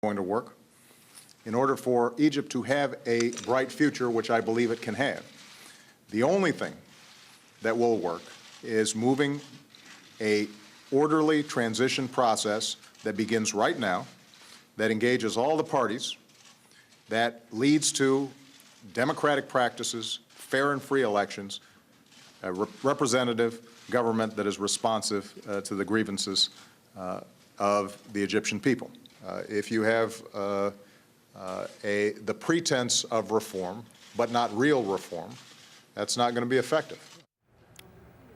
going to work. In order for Egypt to have a bright future, which I believe it can have, the only thing that will work is moving a orderly transition process that begins right now, that engages all the parties, that leads to democratic practices, fair and free elections, a representative government that is responsive to the grievances of the Egyptian people. If you have the pretense of reform, but not real reform, that's not going to be effective.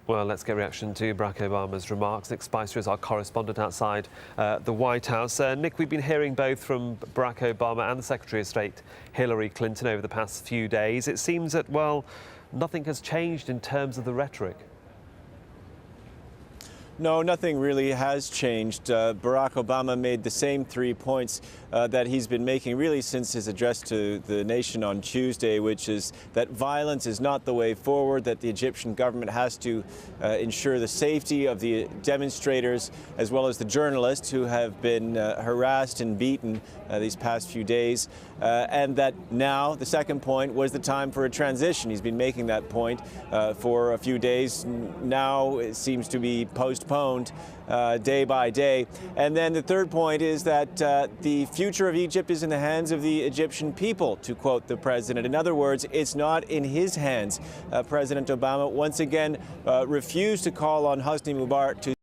Well, let's get reaction to Barack Obama's remarks. Nick Spicer is our correspondent outside the White House. Nick, we've been hearing both from Barack Obama and the Secretary of State Hillary Clinton over the past few days. It seems that, well, nothing has changed in terms of the rhetoric. No, nothing really has changed. Barack Obama made the same 3 points that he's been making really since his address to the nation on Tuesday, which is that violence is not the way forward, that the Egyptian government has to ensure the safety of the demonstrators as well as the journalists who have been harassed and beaten these past few days, and that now the second point was the time for a transition. He's been making that point for a few days. Now it seems to be postponed day by day. And then the third point is that the future of Egypt is in the hands of the Egyptian people, to quote the president. In other words, it's not in his hands. President Obama once again refused to call on Hosni Mubarak to